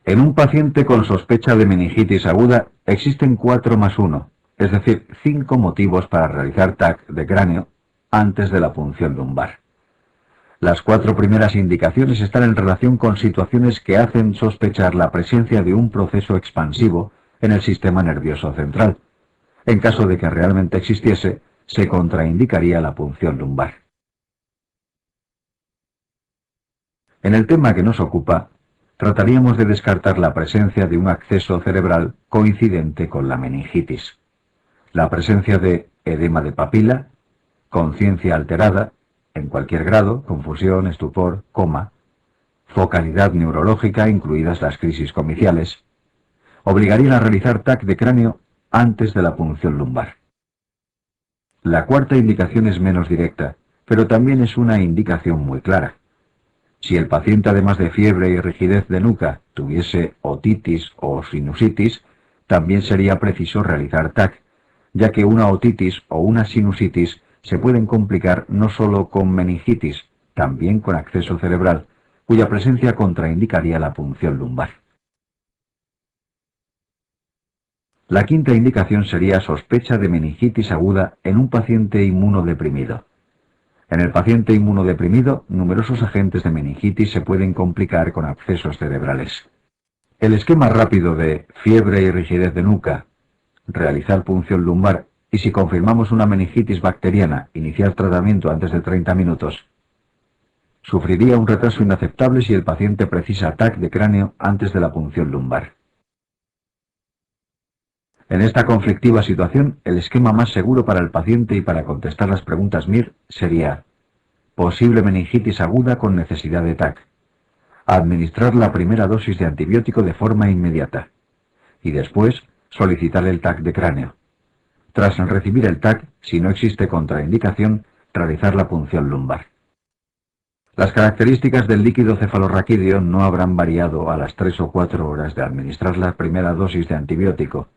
En un paciente con sospecha de meningitis aguda existen 4 más 1, es decir, 5 motivos para realizar TAC de cráneo antes de la punción lumbar. Las 4 primeras indicaciones están en relación con situaciones que hacen sospechar la presencia de un proceso expansivo en el sistema nervioso central. En caso de que realmente existiese, se contraindicaría la punción lumbar. En el tema que nos ocupa, trataríamos de descartar la presencia de un acceso cerebral coincidente con la meningitis, la presencia de edema de papila, conciencia alterada, en cualquier grado, confusión, estupor, coma, focalidad neurológica, incluidas las crisis comiciales, obligarían a realizar TAC de cráneo antes de la punción lumbar. La cuarta indicación es menos directa, pero también es una indicación muy clara. Si el paciente, además de fiebre y rigidez de nuca, tuviese otitis o sinusitis, también sería preciso realizar TAC, ya que una otitis o una sinusitis se pueden complicar no solo con meningitis, también con acceso cerebral, cuya presencia contraindicaría la punción lumbar. La quinta indicación sería sospecha de meningitis aguda en un paciente inmunodeprimido. En el paciente inmunodeprimido, numerosos agentes de meningitis se pueden complicar con accesos cerebrales. El esquema rápido de fiebre y rigidez de nuca, realizar punción lumbar y, si confirmamos una meningitis bacteriana, iniciar tratamiento antes de 30 minutos, sufriría un retraso inaceptable si el paciente precisa TAC de cráneo antes de la punción lumbar. En esta conflictiva situación, el esquema más seguro para el paciente y para contestar las preguntas MIR sería: posible meningitis aguda con necesidad de TAC. Administrar la primera dosis de antibiótico de forma inmediata. Y después, solicitar el TAC de cráneo. Tras recibir el TAC, si no existe contraindicación, realizar la punción lumbar. Las características del líquido cefalorraquídeo no habrán variado a las 3 o 4 horas de administrar la primera dosis de antibiótico,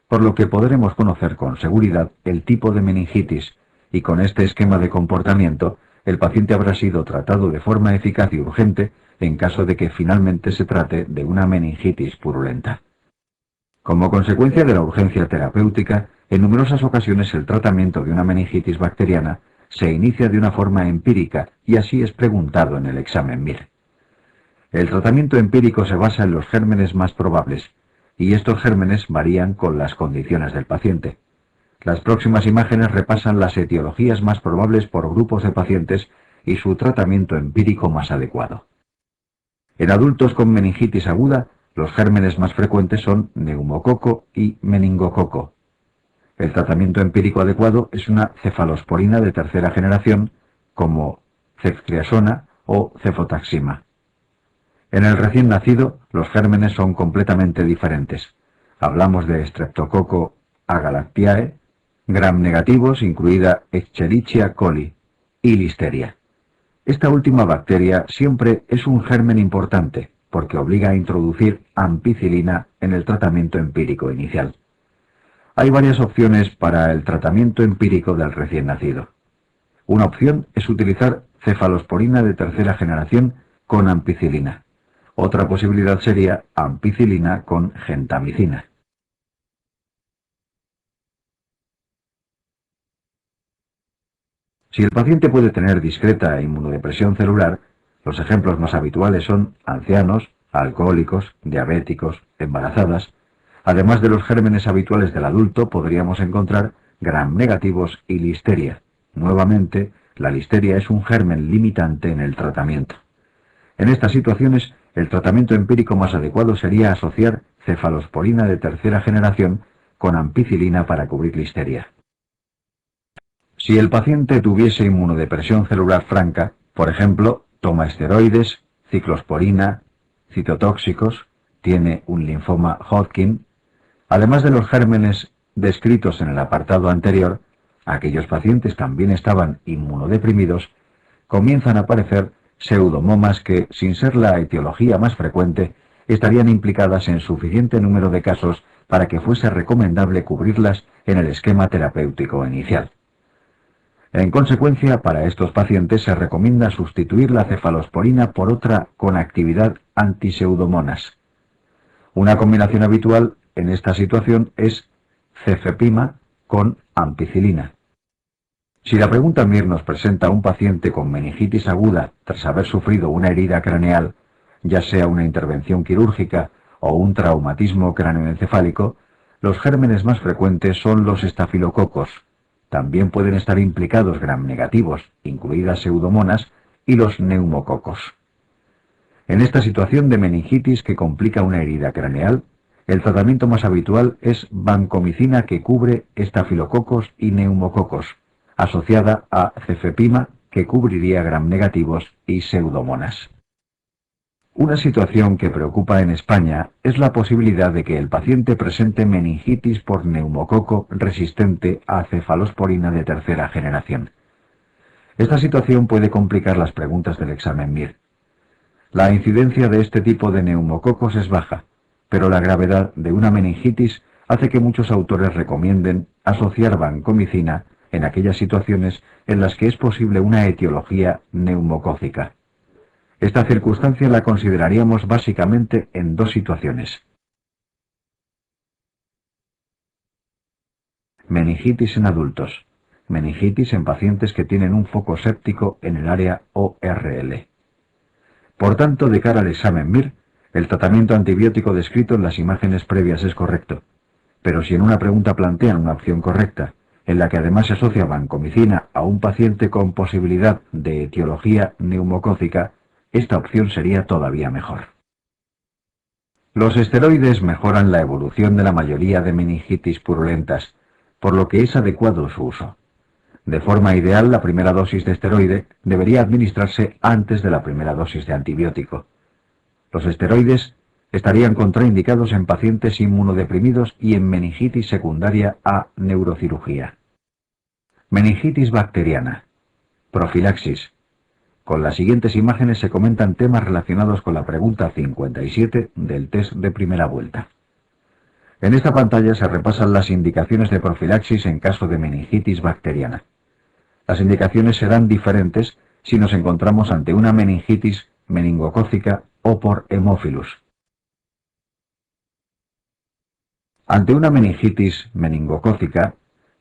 por lo que podremos conocer con seguridad el tipo de meningitis, y con este esquema de comportamiento, el paciente habrá sido tratado de forma eficaz y urgente en caso de que finalmente se trate de una meningitis purulenta. Como consecuencia de la urgencia terapéutica, en numerosas ocasiones el tratamiento de una meningitis bacteriana se inicia de una forma empírica y así es preguntado en el examen MIR. El tratamiento empírico se basa en los gérmenes más probables, y estos gérmenes varían con las condiciones del paciente. Las próximas imágenes repasan las etiologías más probables por grupos de pacientes y su tratamiento empírico más adecuado. En adultos con meningitis aguda, los gérmenes más frecuentes son neumococo y meningococo. El tratamiento empírico adecuado es una cefalosporina de tercera generación, como ceftriaxona o cefotaxima. En el recién nacido, los gérmenes son completamente diferentes. Hablamos de Streptococo agalactiae, gram negativos, incluida Escherichia coli, y Listeria. Esta última bacteria siempre es un germen importante, porque obliga a introducir ampicilina en el tratamiento empírico inicial. Hay varias opciones para el tratamiento empírico del recién nacido. Una opción es utilizar cefalosporina de tercera generación con ampicilina. Otra posibilidad sería ampicilina con gentamicina. Si el paciente puede tener discreta inmunodepresión celular, los ejemplos más habituales son ancianos, alcohólicos, diabéticos, embarazadas. Además de los gérmenes habituales del adulto, podríamos encontrar gram negativos y listeria. Nuevamente, la listeria es un germen limitante en el tratamiento. En estas situaciones, el tratamiento empírico más adecuado sería asociar cefalosporina de tercera generación con ampicilina para cubrir listeria. Si el paciente tuviese inmunodepresión celular franca, por ejemplo, toma esteroides, ciclosporina, citotóxicos, tiene un linfoma Hodgkin, además de los gérmenes descritos en el apartado anterior, aquellos pacientes también estaban inmunodeprimidos, comienzan a aparecer pseudomomas que, sin ser la etiología más frecuente, estarían implicadas en suficiente número de casos para que fuese recomendable cubrirlas en el esquema terapéutico inicial. En consecuencia, para estos pacientes se recomienda sustituir la cefalosporina por otra con actividad anti-pseudomonas. Una combinación habitual en esta situación es cefepima con ampicilina. Si la pregunta MIR nos presenta a un paciente con meningitis aguda tras haber sufrido una herida craneal, ya sea una intervención quirúrgica o un traumatismo cráneoencefálico, los gérmenes más frecuentes son los estafilococos. También pueden estar implicados gram-negativos, incluidas pseudomonas, y los neumococos. En esta situación de meningitis que complica una herida craneal, el tratamiento más habitual es vancomicina que cubre estafilococos y neumococos, asociada a cefepima que cubriría gram-negativos y pseudomonas. Una situación que preocupa en España es la posibilidad de que el paciente presente meningitis por neumococo resistente a cefalosporina de tercera generación. Esta situación puede complicar las preguntas del examen MIR. La incidencia de este tipo de neumococos es baja, pero la gravedad de una meningitis hace que muchos autores recomienden asociar vancomicina en aquellas situaciones en las que es posible una etiología neumocócica. Esta circunstancia la consideraríamos básicamente en dos situaciones. Meningitis en adultos. Meningitis en pacientes que tienen un foco séptico en el área ORL. Por tanto, de cara al examen MIR, el tratamiento antibiótico descrito en las imágenes previas es correcto. Pero si en una pregunta plantean una opción correcta, en la que además se asocia vancomicina a un paciente con posibilidad de etiología neumocócica, esta opción sería todavía mejor. Los esteroides mejoran la evolución de la mayoría de meningitis purulentas, por lo que es adecuado su uso. De forma ideal, la primera dosis de esteroide debería administrarse antes de la primera dosis de antibiótico. Los esteroides estarían contraindicados en pacientes inmunodeprimidos y en meningitis secundaria a neurocirugía. Meningitis bacteriana. Profilaxis. Con las siguientes imágenes se comentan temas relacionados con la pregunta 57 del test de primera vuelta. En esta pantalla se repasan las indicaciones de profilaxis en caso de meningitis bacteriana. Las indicaciones serán diferentes si nos encontramos ante una meningitis meningocócica o por hemófilus. Ante una meningitis meningocócica,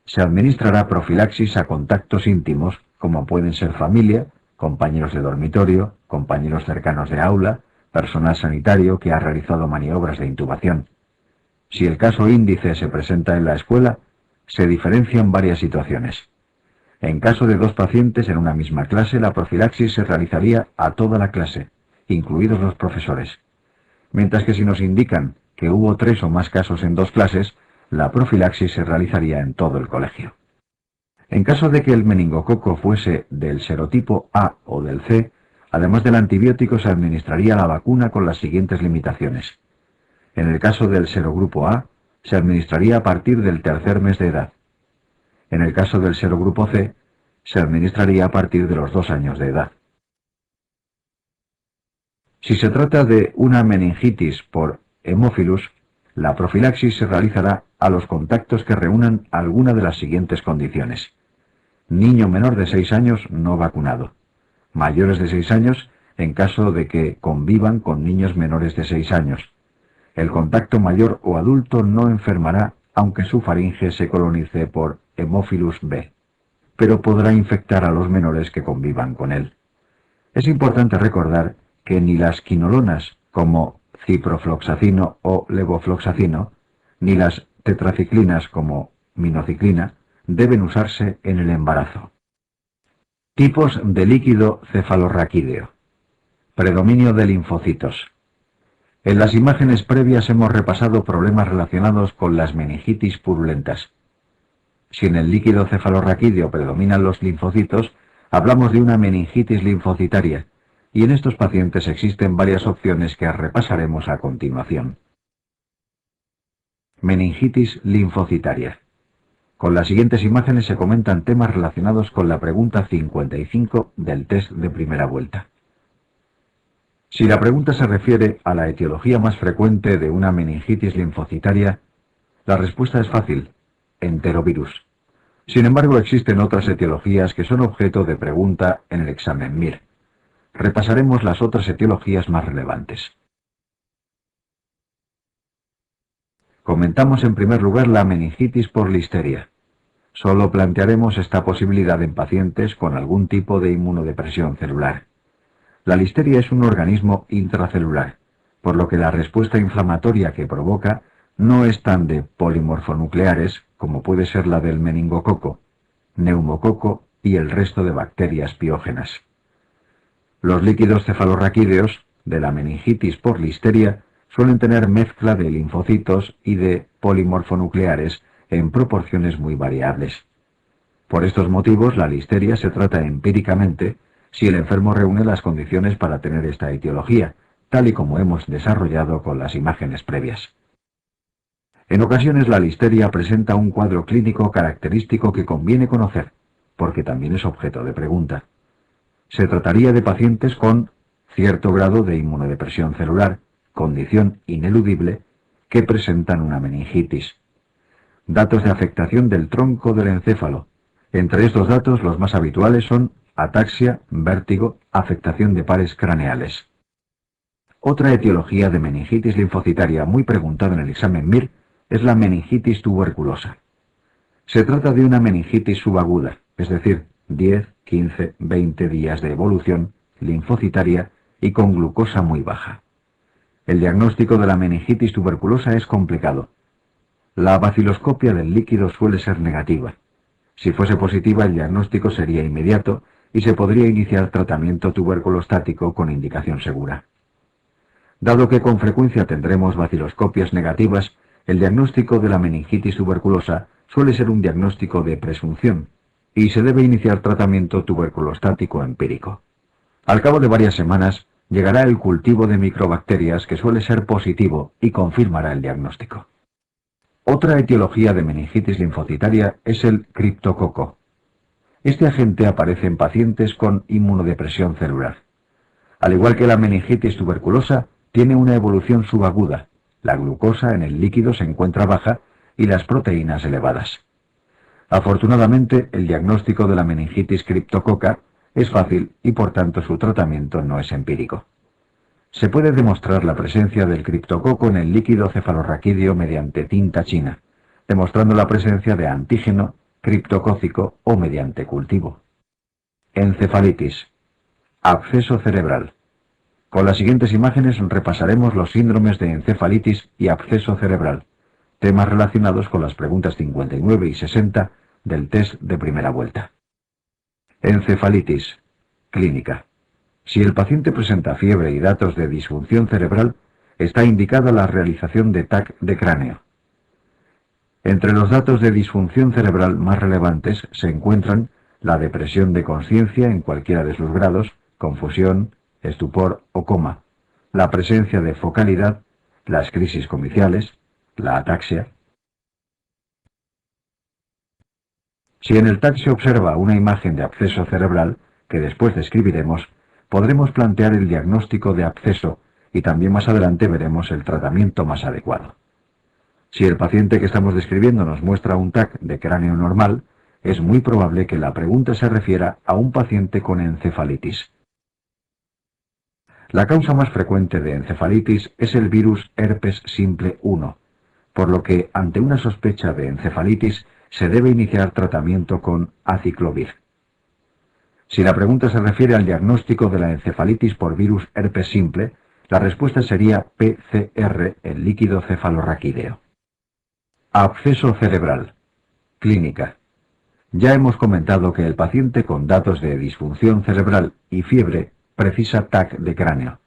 se administrará profilaxis a contactos íntimos, como pueden ser familia, compañeros de dormitorio, compañeros cercanos de aula, personal sanitario que ha realizado maniobras de intubación. Si el caso índice se presenta en la escuela, se diferencian varias situaciones. En caso de dos pacientes en una misma clase, la profilaxis se realizaría a toda la clase, incluidos los profesores. Mientras que si nos indican que hubo 3 o más casos en 2 clases, la profilaxis se realizaría en todo el colegio. En caso de que el meningococo fuese del serotipo A o del C, además del antibiótico se administraría la vacuna con las siguientes limitaciones. En el caso del serogrupo A, se administraría a partir del tercer mes de edad. En el caso del serogrupo C, se administraría a partir de los 2 años de edad. Si se trata de una meningitis por hemófilus, la profilaxis se realizará a los contactos que reúnan alguna de las siguientes condiciones. Niño menor de 6 años no vacunado. Mayores de 6 años en caso de que convivan con niños menores de 6 años. El contacto mayor o adulto no enfermará aunque su faringe se colonice por hemófilus B, pero podrá infectar a los menores que convivan con él. Es importante recordar que ni las quinolonas como ciprofloxacino o levofloxacino, ni las tetraciclinas como minociclina, deben usarse en el embarazo. Tipos de líquido cefalorraquídeo. Predominio de linfocitos. En las imágenes previas hemos repasado problemas relacionados con las meningitis purulentas. Si en el líquido cefalorraquídeo predominan los linfocitos, hablamos de una meningitis linfocitaria, y en estos pacientes existen varias opciones que repasaremos a continuación. Meningitis linfocitaria. Con las siguientes imágenes se comentan temas relacionados con la pregunta 55 del test de primera vuelta. Si la pregunta se refiere a la etiología más frecuente de una meningitis linfocitaria, la respuesta es fácil: enterovirus. Sin embargo, existen otras etiologías que son objeto de pregunta en el examen MIR. Repasaremos las otras etiologías más relevantes. Comentamos en primer lugar la meningitis por listeria. Solo plantearemos esta posibilidad en pacientes con algún tipo de inmunodepresión celular. La listeria es un organismo intracelular, por lo que la respuesta inflamatoria que provoca no es tan de polimorfonucleares como puede ser la del meningococo, neumococo y el resto de bacterias piógenas. Los líquidos cefalorraquídeos de la meningitis por listeria suelen tener mezcla de linfocitos y de polimorfonucleares en proporciones muy variables. Por estos motivos, la listeria se trata empíricamente si el enfermo reúne las condiciones para tener esta etiología, tal y como hemos desarrollado con las imágenes previas. En ocasiones la listeria presenta un cuadro clínico característico que conviene conocer, porque también es objeto de pregunta. Se trataría de pacientes con cierto grado de inmunodepresión celular, condición ineludible, que presentan una meningitis. Datos de afectación del tronco del encéfalo. Entre estos datos los más habituales son ataxia, vértigo, afectación de pares craneales. Otra etiología de meningitis linfocitaria muy preguntada en el examen MIR es la meningitis tuberculosa. Se trata de una meningitis subaguda, es decir, 10, 15, 20 días de evolución linfocitaria y con glucosa muy baja. El diagnóstico de la meningitis tuberculosa es complicado. La baciloscopia del líquido suele ser negativa. Si fuese positiva, el diagnóstico sería inmediato y se podría iniciar tratamiento tuberculostático con indicación segura. Dado que con frecuencia tendremos baciloscopias negativas, el diagnóstico de la meningitis tuberculosa suele ser un diagnóstico de presunción y se debe iniciar tratamiento tuberculostático empírico. Al cabo de varias semanas, llegará el cultivo de microbacterias que suele ser positivo y confirmará el diagnóstico. Otra etiología de meningitis linfocitaria es el criptococo. Este agente aparece en pacientes con inmunodepresión celular. Al igual que la meningitis tuberculosa, tiene una evolución subaguda. La glucosa en el líquido se encuentra baja y las proteínas elevadas. Afortunadamente, el diagnóstico de la meningitis criptococa es fácil y por tanto su tratamiento no es empírico. Se puede demostrar la presencia del criptococo en el líquido cefalorraquídeo mediante tinta china, demostrando la presencia de antígeno criptocócico o mediante cultivo. Encefalitis. Absceso cerebral. Con las siguientes imágenes repasaremos los síndromes de encefalitis y absceso cerebral, temas relacionados con las preguntas 59 y 60 del test de primera vuelta. Encefalitis. Clínica. Si el paciente presenta fiebre y datos de disfunción cerebral, está indicada la realización de TAC de cráneo. Entre los datos de disfunción cerebral más relevantes se encuentran la depresión de conciencia en cualquiera de sus grados, confusión, estupor o coma, la presencia de focalidad, las crisis comiciales, la ataxia. Si en el TAC se observa una imagen de absceso cerebral, que después describiremos, podremos plantear el diagnóstico de absceso y también más adelante veremos el tratamiento más adecuado. Si el paciente que estamos describiendo nos muestra un TAC de cráneo normal, es muy probable que la pregunta se refiera a un paciente con encefalitis. La causa más frecuente de encefalitis es el virus herpes simple 1, por lo que ante una sospecha de encefalitis se debe iniciar tratamiento con aciclovir. Si la pregunta se refiere al diagnóstico de la encefalitis por virus herpes simple, la respuesta sería PCR en líquido cefalorraquídeo. Absceso cerebral. Clínica. Ya hemos comentado que el paciente con datos de disfunción cerebral y fiebre precisa TAC de cráneo.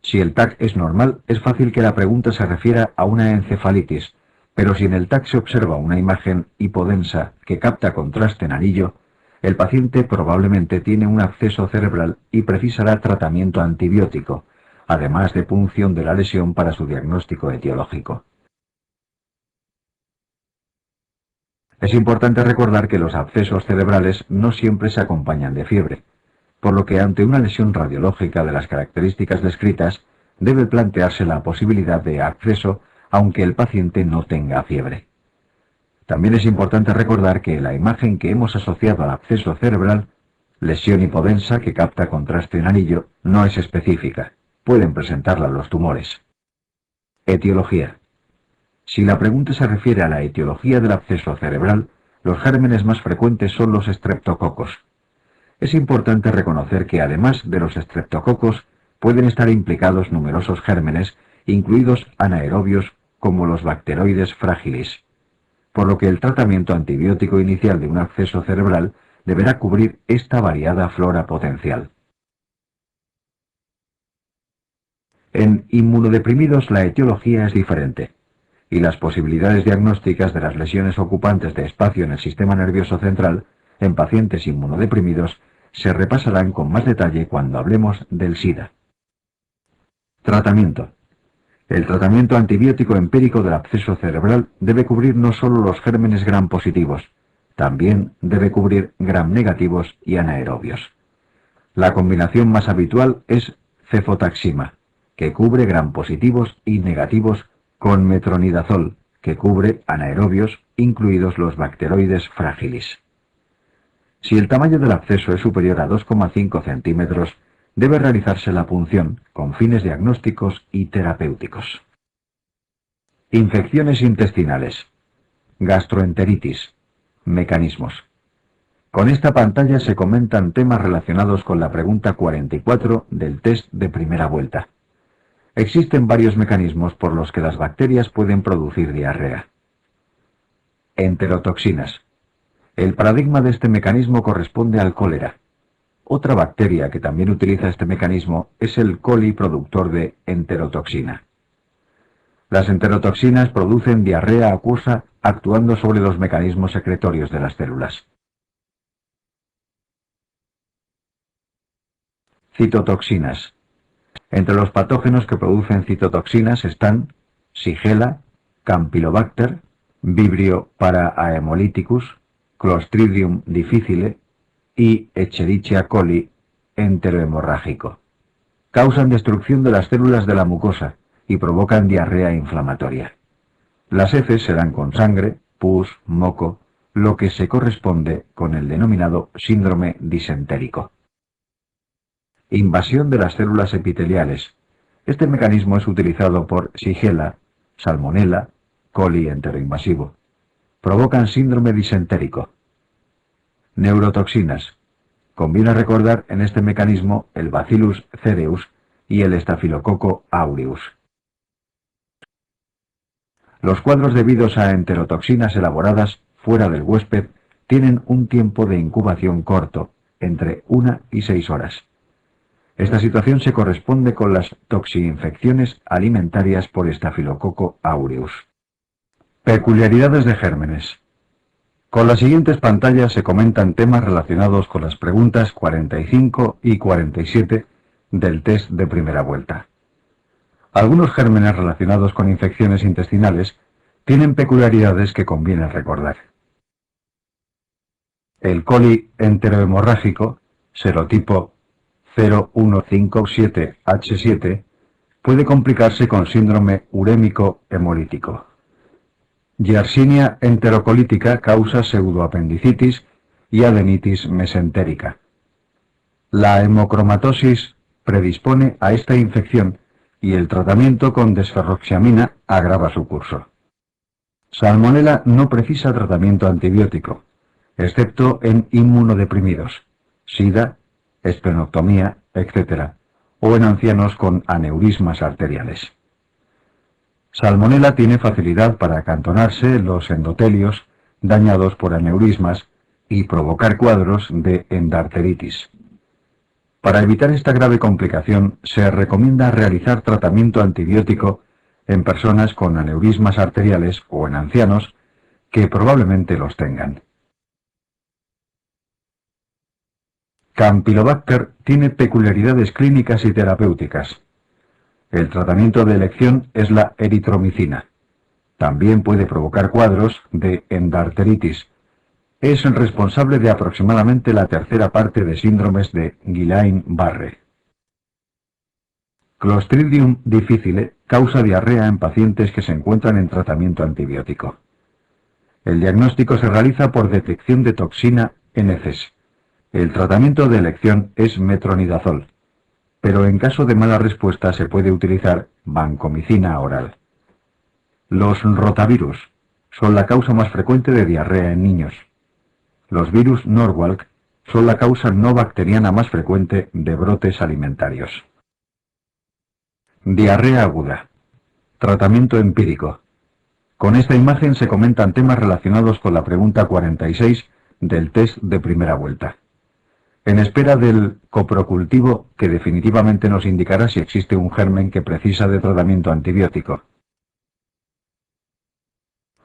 Si el TAC es normal, es fácil que la pregunta se refiera a una encefalitis, pero si en el TAC se observa una imagen hipodensa que capta contraste en anillo, el paciente probablemente tiene un absceso cerebral y precisará tratamiento antibiótico, además de punción de la lesión para su diagnóstico etiológico. Es importante recordar que los abscesos cerebrales no siempre se acompañan de fiebre, por lo que ante una lesión radiológica de las características descritas, debe plantearse la posibilidad de absceso aunque el paciente no tenga fiebre. También es importante recordar que la imagen que hemos asociado al absceso cerebral, lesión hipodensa que capta contraste en anillo, no es específica. Pueden presentarla los tumores. Etiología. Si la pregunta se refiere a la etiología del absceso cerebral, los gérmenes más frecuentes son los estreptococos. Es importante reconocer que además de los estreptococos, pueden estar implicados numerosos gérmenes, incluidos anaerobios como los bacteroides fragilis, por lo que el tratamiento antibiótico inicial de un absceso cerebral deberá cubrir esta variada flora potencial. En inmunodeprimidos la etiología es diferente, y las posibilidades diagnósticas de las lesiones ocupantes de espacio en el sistema nervioso central en pacientes inmunodeprimidos se repasarán con más detalle cuando hablemos del SIDA. Tratamiento. El tratamiento antibiótico empírico del absceso cerebral debe cubrir no solo los gérmenes gram positivos, también debe cubrir gram negativos y anaerobios. La combinación más habitual es cefotaxima, que cubre gram positivos y negativos, con metronidazol, que cubre anaerobios, incluidos los bacteroides fragilis. Si el tamaño del absceso es superior a 2,5 centímetros, debe realizarse la punción con fines diagnósticos y terapéuticos. Infecciones intestinales. Gastroenteritis. Mecanismos. Con esta pantalla se comentan temas relacionados con la pregunta 44 del test de primera vuelta. Existen varios mecanismos por los que las bacterias pueden producir diarrea. Enterotoxinas. El paradigma de este mecanismo corresponde al cólera. Otra bacteria que también utiliza este mecanismo es el coli productor de enterotoxina. Las enterotoxinas producen diarrea acuosa actuando sobre los mecanismos secretorios de las células. Citotoxinas. Entre los patógenos que producen citotoxinas están Shigella, Campylobacter, Vibrio parahaemolyticus, Clostridium difficile y Escherichia coli enterohemorrágico. Causan destrucción de las células de la mucosa y provocan diarrea inflamatoria. Las heces se dan con sangre, pus, moco, lo que se corresponde con el denominado síndrome disentérico. Invasión de las células epiteliales. Este mecanismo es utilizado por Shigella, Salmonella, coli enteroinvasivo. Provocan síndrome disentérico. Neurotoxinas. Conviene recordar en este mecanismo el Bacillus cereus y el Staphylococcus aureus. Los cuadros debidos a enterotoxinas elaboradas fuera del huésped tienen un tiempo de incubación corto, entre 1 y 6 horas. Esta situación se corresponde con las toxiinfecciones alimentarias por Staphylococcus aureus. Peculiaridades de gérmenes. Con las siguientes pantallas se comentan temas relacionados con las preguntas 45 y 47 del test de primera vuelta. Algunos gérmenes relacionados con infecciones intestinales tienen peculiaridades que conviene recordar. El coli enterohemorrágico, serotipo 0157H7, puede complicarse con síndrome urémico hemolítico. Yersinia enterocolítica causa pseudoapendicitis y adenitis mesentérica. La hemocromatosis predispone a esta infección y el tratamiento con desferroxiamina agrava su curso. Salmonella no precisa tratamiento antibiótico, excepto en inmunodeprimidos, SIDA, esplenectomía, etc., o en ancianos con aneurismas arteriales. Salmonella tiene facilidad para acantonarse los endotelios dañados por aneurismas y provocar cuadros de endarteritis. Para evitar esta grave complicación, se recomienda realizar tratamiento antibiótico en personas con aneurismas arteriales o en ancianos que probablemente los tengan. Campylobacter tiene peculiaridades clínicas y terapéuticas. El tratamiento de elección es la eritromicina. También puede provocar cuadros de endarteritis. Es responsable de aproximadamente la tercera parte de síndromes de Guillain-Barré. Clostridium difficile causa diarrea en pacientes que se encuentran en tratamiento antibiótico. El diagnóstico se realiza por detección de toxina en heces. El tratamiento de elección es metronidazol, pero en caso de mala respuesta se puede utilizar vancomicina oral. Los rotavirus son la causa más frecuente de diarrea en niños. Los virus Norwalk son la causa no bacteriana más frecuente de brotes alimentarios. Diarrea aguda. Tratamiento empírico. Con esta imagen se comentan temas relacionados con la pregunta 46 del test de primera vuelta. En espera del coprocultivo, que definitivamente nos indicará si existe un germen que precisa de tratamiento antibiótico.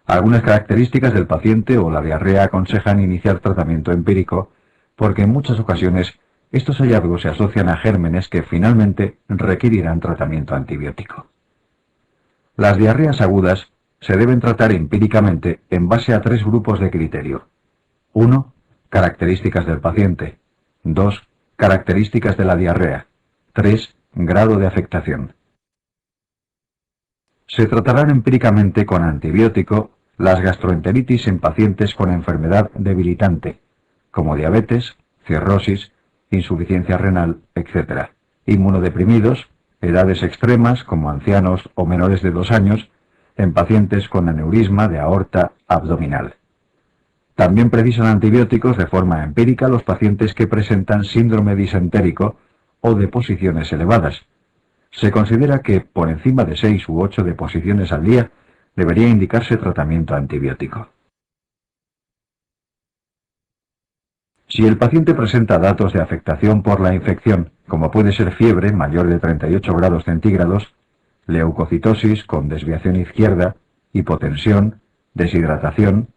Algunas características del paciente o la diarrea aconsejan iniciar tratamiento empírico, porque en muchas ocasiones estos hallazgos se asocian a gérmenes que finalmente requerirán tratamiento antibiótico. Las diarreas agudas se deben tratar empíricamente en base a 3 grupos de criterio. 1. Características del paciente. 2. Características de la diarrea. 3. Grado de afectación. Se tratarán empíricamente con antibiótico las gastroenteritis en pacientes con enfermedad debilitante, como diabetes, cirrosis, insuficiencia renal, etc. Inmunodeprimidos, edades extremas como ancianos o menores de 2 años, en pacientes con aneurisma de aorta abdominal. También precisan antibióticos de forma empírica los pacientes que presentan síndrome disentérico o deposiciones elevadas. Se considera que por encima de 6 u 8 deposiciones al día debería indicarse tratamiento antibiótico. Si el paciente presenta datos de afectación por la infección, como puede ser fiebre mayor de 38 grados centígrados, leucocitosis con desviación izquierda, hipotensión, deshidratación,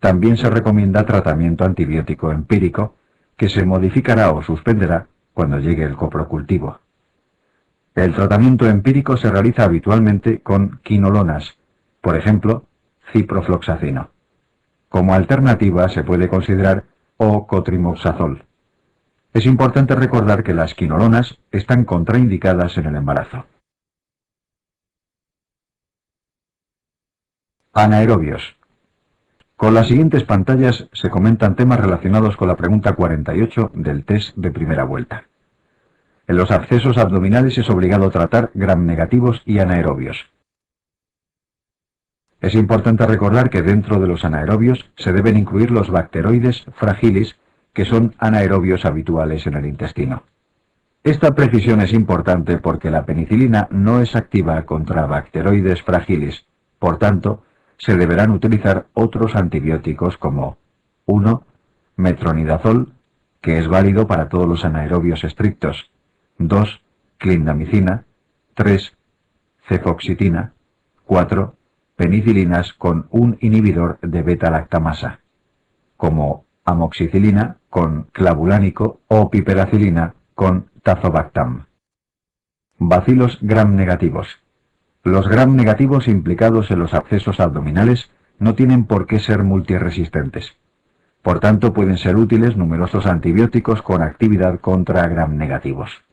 también se recomienda tratamiento antibiótico empírico, que se modificará o suspenderá cuando llegue el coprocultivo. El tratamiento empírico se realiza habitualmente con quinolonas, por ejemplo, ciprofloxacino. Como alternativa se puede considerar cotrimoxazol. Es importante recordar que las quinolonas están contraindicadas en el embarazo. Anaerobios. Con las siguientes pantallas se comentan temas relacionados con la pregunta 48 del test de primera vuelta. En los abscesos abdominales es obligado tratar gram negativos y anaerobios. Es importante recordar que dentro de los anaerobios se deben incluir los bacteroides fragilis, que son anaerobios habituales en el intestino. Esta precisión es importante porque la penicilina no es activa contra bacteroides fragilis, por tanto, se deberán utilizar otros antibióticos como 1. Metronidazol, que es válido para todos los anaerobios estrictos, 2. Clindamicina, 3. Cefoxitina, 4. Penicilinas con un inhibidor de beta-lactamasa, como amoxicilina con clavulánico o piperacilina con tazobactam. Bacilos gram negativos. Los gram negativos implicados en los abscesos abdominales no tienen por qué ser multiresistentes. Por tanto, pueden ser útiles numerosos antibióticos con actividad contra gram negativos.